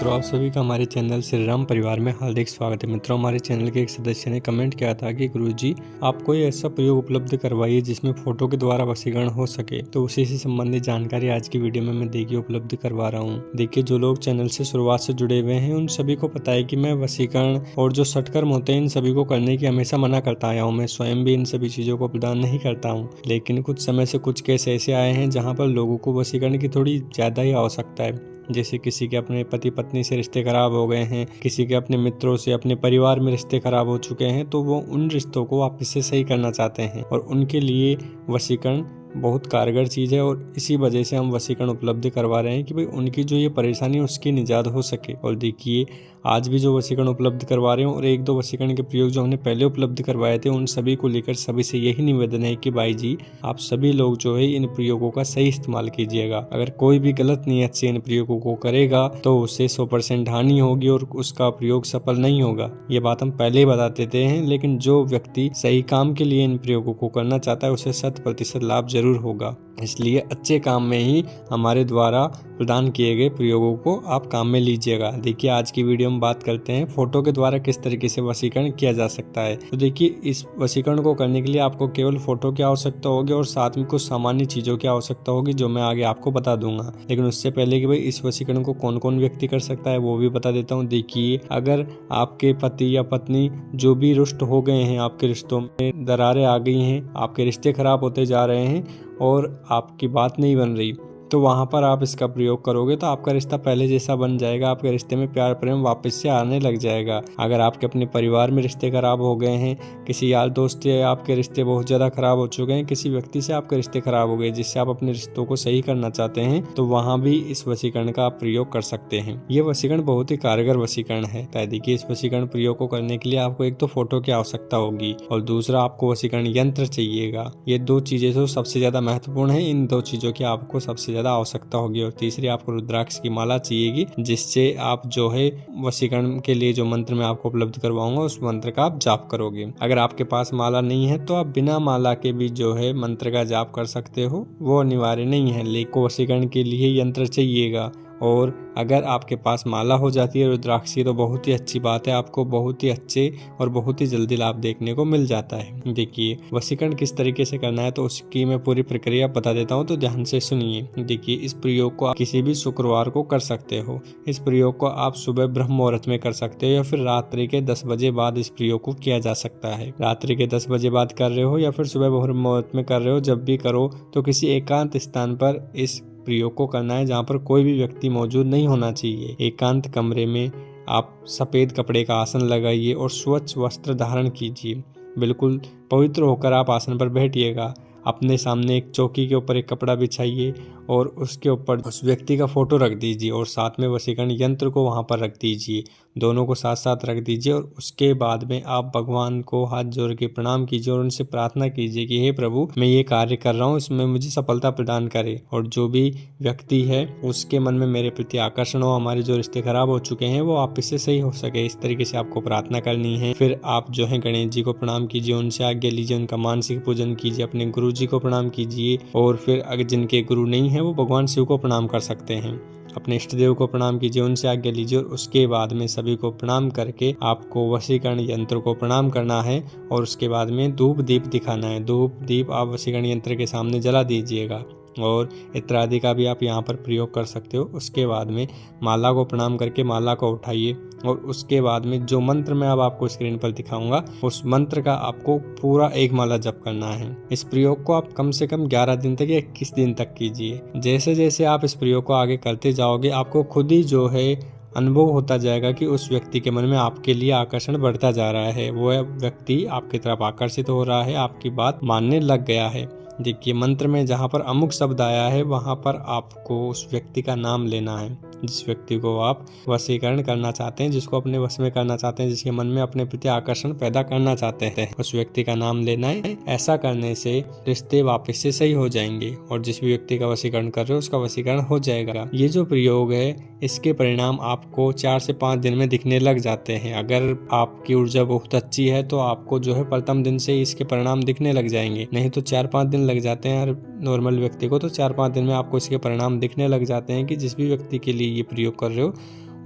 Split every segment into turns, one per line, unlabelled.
मित्रों, आप सभी का हमारे चैनल श्री राम परिवार में हार्दिक स्वागत है। मित्रों, हमारे चैनल के एक सदस्य ने कमेंट किया था कि गुरुजी आप कोई ऐसा प्रयोग उपलब्ध करवाइए जिसमें फोटो के द्वारा वशीकरण हो सके। तो उसी से संबंधित जानकारी आज की वीडियो में मैं देखिए उपलब्ध करवा रहा हूँ। देखिए, जो लोग चैनल से शुरुआत से जुड़े हुए हैं उन सभी को पता है कि मैं वशीकरण और जो सटकर्म होते हैं इन सभी को करने की हमेशा मना करता आया हूँ। मैं स्वयं भी इन सभी चीजों को प्रदान नहीं करता हूँ, लेकिन कुछ समय से कुछ केस ऐसे आए हैं जहाँ पर लोगों को वशीकरण की थोड़ी ज्यादा ही आवश्यकता है। जैसे किसी के अपने पति पत्नी से रिश्ते खराब हो गए हैं, किसी के अपने मित्रों से, अपने परिवार में रिश्ते खराब हो चुके हैं, तो वो उन रिश्तों को वापस से सही करना चाहते हैं और उनके लिए वशीकरण बहुत कारगर चीज़ है। और इसी वजह से हम वशीकरण उपलब्ध करवा रहे हैं कि भाई उनकी जो ये परेशानी है उसकी निजात हो सके। और देखिए, आज भी जो वशीकरण उपलब्ध करवा रहे हैं और एक दो वशीकरण के प्रयोग जो हमने पहले उपलब्ध करवाए थे उन सभी को लेकर सभी से यही निवेदन है कि भाई जी, आप सभी लोग जो है इन प्रयोगों का सही इस्तेमाल कीजिएगा। अगर कोई भी गलत नियत से इन प्रयोगों को करेगा तो उसे 100% हानि होगी और उसका प्रयोग सफल नहीं होगा। ये बात हम पहले ही बता देते हैं, लेकिन जो व्यक्ति सही काम के लिए इन प्रयोगों को करना चाहता है उसे 100% लाभ जरूर होगा। इसलिए अच्छे काम में ही हमारे द्वारा प्रदान किए गए प्रयोगों को आप काम में लीजिएगा। देखिए, आज की वीडियो में बात करते हैं फोटो के द्वारा किस तरीके से वशीकरण किया जा सकता है। तो देखिए, इस वशीकरण को करने के लिए आपको केवल फोटो की आवश्यकता होगी और साथ में कुछ सामान्य चीजों की आवश्यकता होगी जो मैं आगे आपको बता दूंगा। लेकिन उससे पहले कि भाई इस वशीकरण को कौन कौन व्यक्ति कर सकता है वो भी बता देता हूँ। देखिए, अगर आपके पति या पत्नी जो भी रुष्ट हो गए हैं, आपके रिश्तों में दरारें आ गई हैं, आपके रिश्ते खराब होते जा रहे हैं और आपकी बात नहीं बन रही, तो वहाँ पर आप इसका प्रयोग करोगे तो आपका रिश्ता पहले जैसा बन जाएगा। आपके रिश्ते में प्यार प्रेम वापस से आने लग जाएगा। अगर आपके अपने परिवार में रिश्ते खराब हो गए हैं, किसी यार दोस्त से आपके रिश्ते बहुत ज़्यादा खराब हो चुके हैं, किसी व्यक्ति से आपके रिश्ते खराब हो गए जिससे आप अपने रिश्तों को सही करना चाहते हैं, तो वहाँ भी इस वशीकरण का आप प्रयोग कर सकते हैं। ये वशीकरण बहुत ही कारगर वशीकरण है। देखिए, इस वशीकरण प्रयोग को करने के लिए आपको एक तो फोटो की आवश्यकता होगी और दूसरा आपको वशीकरण यंत्र चाहिएगा। ये दो चीजें तो सबसे ज्यादा महत्वपूर्ण है। इन दो चीजों की आपको सबसे ज्यादा आवश्यकता होगी। और तीसरी आपको रुद्राक्ष की माला चाहिएगी, जिससे आप जो है वशीकरण के लिए जो मंत्र मैं आपको उपलब्ध करवाऊंगा उस मंत्र का आप जाप करोगे। अगर आपके पास माला नहीं है तो आप बिना माला के भी जो है मंत्र का जाप कर सकते हो, वो अनिवार्य नहीं है। लेकिन वशीकरण के लिए यंत्र चाहिएगा। और अगर आपके पास माला हो जाती है रुद्राक्ष की तो बहुत ही अच्छी बात है, आपको बहुत ही अच्छे और बहुत ही जल्दी लाभ देखने को मिल जाता है। देखिए, वशीकरण किस तरीके से करना है तो उसकी मैं पूरी प्रक्रिया बता देता हूँ, तो ध्यान से सुनिए। देखिए, इस प्रयोग को आप किसी भी शुक्रवार को कर सकते हो। इस प्रयोग को आप सुबह ब्रह्म मुहूर्त में कर सकते हो या फिर रात्रि के 10 बजे बाद इस प्रयोग को किया जा सकता है। रात्रि के 10 बजे बाद कर रहे हो या फिर सुबह ब्रह्म मुहूर्त में कर रहे हो, जब भी करो तो किसी एकांत स्थान पर इस प्रयोग को करना है जहाँ पर कोई भी व्यक्ति मौजूद नहीं होना चाहिए। एकांत कमरे में आप सफेद कपड़े का आसन लगाइए और स्वच्छ वस्त्र धारण कीजिए। बिल्कुल पवित्र होकर आप आसन पर बैठिएगा। अपने सामने एक चौकी के ऊपर एक कपड़ा बिछाइए और उसके ऊपर उस व्यक्ति का फोटो रख दीजिए और साथ में वशीकरण यंत्र को वहां पर रख दीजिए। दोनों को साथ साथ रख दीजिए और उसके बाद में आप भगवान को हाथ जोड़ के प्रणाम कीजिए और उनसे प्रार्थना कीजिए कि हे प्रभु, मैं ये कार्य कर रहा हूँ, इसमें मुझे सफलता प्रदान करे और जो भी व्यक्ति है उसके मन में मेरे प्रति आकर्षण हो, हमारे जो रिश्ते खराब हो चुके हैं वो वापस से सही हो सके। इस तरीके से आपको प्रार्थना करनी है। फिर आप जो है गणेश जी को प्रणाम कीजिए, उनसे आज्ञा लीजिए, उनका मानसिक पूजन कीजिए, अपने गुरु जी को प्रणाम कीजिए और फिर अगर जिनके गुरु नहीं है वो भगवान शिव को प्रणाम कर सकते हैं। अपने इष्ट देव को प्रणाम कीजिए, उनसे आज्ञा लीजिए और उसके बाद में सभी को प्रणाम करके आपको वशीकरण यंत्र को प्रणाम करना है और उसके बाद में धूप दीप दिखाना है। धूप दीप आप वशीकरण यंत्र के सामने जला दीजिएगा और इत्र आदि का भी आप यहाँ पर प्रयोग कर सकते हो। उसके बाद में माला को प्रणाम करके माला को उठाइए और उसके बाद में जो मंत्र मैं अब आपको स्क्रीन पर दिखाऊंगा उस मंत्र का आपको पूरा एक माला जप करना है। इस प्रयोग को आप कम से कम 11 दिन तक या 21 दिन तक कीजिए। जैसे जैसे आप इस प्रयोग को आगे करते जाओगे आपको खुद ही जो है अनुभव होता जाएगा कि उस व्यक्ति के मन में आपके लिए आकर्षण बढ़ता जा रहा है, वो व्यक्ति आपकी तरफ आकर्षित हो रहा है, आपकी बात मानने लग गया है। देखिए, मंत्र में जहाँ पर अमुक शब्द आया है वहाँ पर आपको उस व्यक्ति का नाम लेना है, जिस व्यक्ति को आप वशीकरण करना चाहते हैं, जिसको अपने वश में करना चाहते हैं, जिसके मन में अपने प्रति आकर्षण पैदा करना चाहते हैं, उस व्यक्ति का नाम लेना है। ऐसा करने से रिश्ते वापस से सही हो जाएंगे और जिस भी व्यक्ति का वशीकरण कर रहे हो उसका वशीकरण हो जाएगा। ये जो प्रयोग है इसके परिणाम आपको 4 से 5 दिन में दिखने लग जाते हैं। अगर आपकी ऊर्जा बहुत अच्छी है तो आपको जो है प्रथम दिन से इसके परिणाम दिखने लग जाएंगे, नहीं तो 4-5 दिन लग जाते हैं हर नॉर्मल व्यक्ति को। तो 4-5 दिन में आपको इसके परिणाम दिखने लग जाते हैं कि जिस भी व्यक्ति के लिए ये प्रयोग कर रहे हो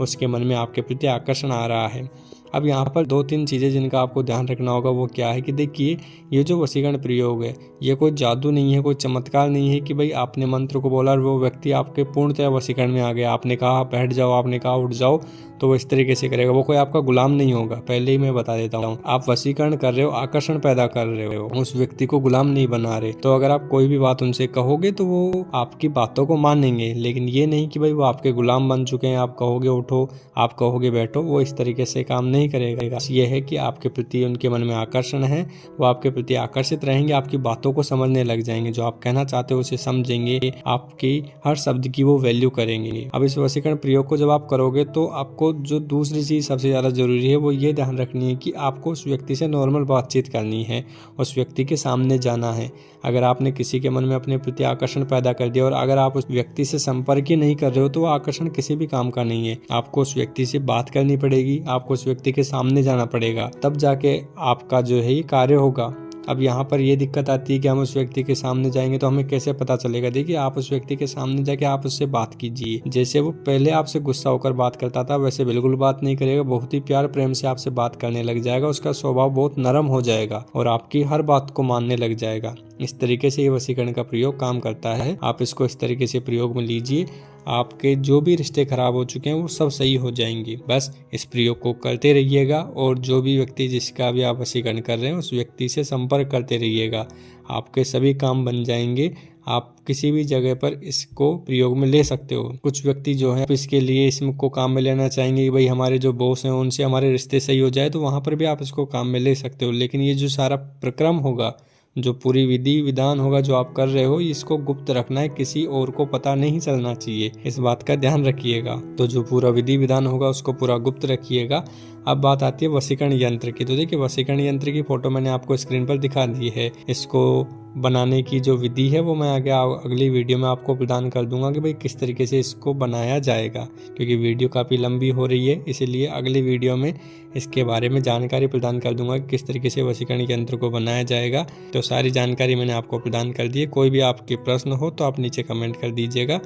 उसके मन में आपके प्रति आकर्षण आ रहा है। अब यहाँ पर 2-3 चीज़ें जिनका आपको ध्यान रखना होगा वो क्या है कि देखिए, ये जो वशीकरण प्रयोग है ये कोई जादू नहीं है, कोई चमत्कार नहीं है कि भाई आपने मंत्र को बोला और वो व्यक्ति आपके पूर्णतः वशीकरण में आ गया। आपने कहा बैठ जाओ, आपने कहा उठ जाओ, तो वो इस तरीके से करेगा। वो कोई आपका गुलाम नहीं होगा, पहले ही मैं बता देता हूँ। आप वशीकरण कर रहे हो, आकर्षण पैदा कर रहे हो, उस व्यक्ति को गुलाम नहीं बना रहे। तो अगर आप कोई भी बात उनसे कहोगे तो वो आपकी बातों को मानेंगे, लेकिन ये नहीं कि भाई वो आपके गुलाम बन चुके हैं। आप कहोगे उठो, आप कहोगे बैठो, वो इस तरीके से काम नहीं करेगा। ये है कि आपके प्रति उनके मन में आकर्षण है, वो आपके प्रति आकर्षित रहेंगे, आपकी बातों को समझने लग जाएंगे, जो आप कहना चाहते हो उसे समझेंगे, आपकी हर शब्द की वो वैल्यू करेंगे। अब इस वशीकरण प्रयोग को जब आप करोगे तो आपको जो दूसरी चीज सबसे ज्यादा जरूरी है वो ये ध्यान रखनी है कि आपको उस व्यक्ति से नॉर्मल बातचीत करनी है, उस व्यक्ति के सामने जाना है। अगर आपने किसी के मन में अपने प्रति आकर्षण पैदा कर दिया और अगर आप उस व्यक्ति से संपर्क ही नहीं कर रहे हो तो वो आकर्षण किसी भी काम का नहीं है। आपको उस व्यक्ति से बात करनी पड़ेगी, आपको उस व्यक्ति के सामने जाना पड़ेगा, तब जाके आपका जो है ये कार्य होगा। अब यहाँ पर ये दिक्कत आती है कि हम उस व्यक्ति के सामने जाएंगे तो हमें कैसे पता चलेगा। देखिए, आप उस व्यक्ति के सामने जाके आप उससे बात कीजिए। जैसे वो पहले आपसे गुस्सा होकर बात करता था वैसे बिल्कुल बात नहीं करेगा, बहुत ही प्यार प्रेम से आपसे बात करने लग जाएगा, उसका स्वभाव बहुत नरम हो जाएगा और आपकी हर बात को मानने लग जाएगा। इस तरीके से ये वशीकरण का प्रयोग काम करता है। आप इसको इस तरीके से प्रयोग में लीजिए, आपके जो भी रिश्ते खराब हो चुके हैं वो सब सही हो जाएंगे। बस इस प्रयोग को करते रहिएगा और जो भी व्यक्ति जिसका भी आप वशीकरण कर रहे हैं उस व्यक्ति से संपर्क करते रहिएगा, आपके सभी काम बन जाएंगे। आप किसी भी जगह पर इसको प्रयोग में ले सकते हो। कुछ व्यक्ति जो है इसके लिए इसको काम में लेना चाहेंगे कि भाई हमारे जो बॉस हैं उनसे हमारे रिश्ते सही हो जाए, तो वहाँ पर भी आप इसको काम में ले सकते हो। लेकिन ये जो सारा प्रक्रम होगा, जो पूरी विधि विधान होगा जो आप कर रहे हो, इसको गुप्त रखना है, किसी और को पता नहीं चलना चाहिए। इस बात का ध्यान रखिएगा। तो जो पूरा विधि विधान होगा उसको पूरा गुप्त रखिएगा। अब बात आती है वशीकरण यंत्र की। तो देखिए, वशीकरण यंत्र की फोटो मैंने आपको स्क्रीन पर दिखा दी है। इसको बनाने की जो विधि है वो मैं आगे अगली वीडियो में आपको प्रदान कर दूंगा कि भाई किस तरीके से इसको बनाया जाएगा, क्योंकि वीडियो काफ़ी लंबी हो रही है, इसीलिए अगली वीडियो में इसके बारे में जानकारी प्रदान कर दूंगा कि किस तरीके से वशीकरण यंत्र को बनाया जाएगा। तो सारी जानकारी मैंने आपको प्रदान कर दी है। कोई भी आपके प्रश्न हो तो आप नीचे कमेंट कर दीजिएगा।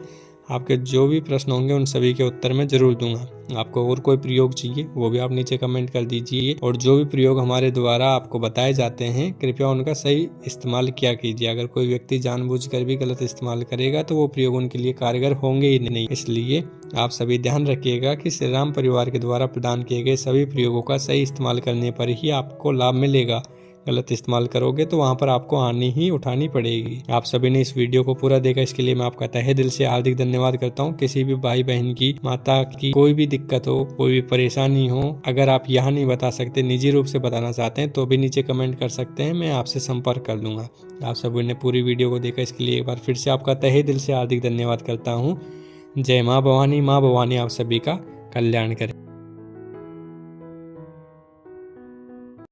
आपके जो भी प्रश्न होंगे उन सभी के उत्तर मैं जरूर दूंगा। आपको और कोई प्रयोग चाहिए वो भी आप नीचे कमेंट कर दीजिए। और जो भी प्रयोग हमारे द्वारा आपको बताए जाते हैं कृपया उनका सही इस्तेमाल किया कीजिए। अगर कोई व्यक्ति जानबूझकर भी गलत इस्तेमाल करेगा तो वो प्रयोग उनके लिए कारगर होंगे ही नहीं। इसलिए आप सभी ध्यान रखिएगा कि श्री राम परिवार के द्वारा प्रदान किए गए सभी प्रयोगों का सही इस्तेमाल करने पर ही आपको लाभ मिलेगा। गलत इस्तेमाल करोगे तो वहाँ पर आपको हानि ही उठानी पड़ेगी। आप सभी ने इस वीडियो को पूरा देखा, इसके लिए मैं आपका तहे दिल से हार्दिक धन्यवाद करता हूँ। किसी भी भाई बहन की, माता की कोई भी दिक्कत हो, कोई भी परेशानी हो, अगर आप यहाँ नहीं बता सकते, निजी रूप से बताना चाहते हैं तो भी नीचे कमेंट कर सकते हैं, मैं आपसे संपर्क कर लूँगा। आप सभी ने पूरी वीडियो को देखा, इसके लिए एक बार फिर से आपका तहे दिल से हार्दिक धन्यवाद करता हूँ। जय माँ भवानी। माँ भवानी आप सभी का कल्याण करे।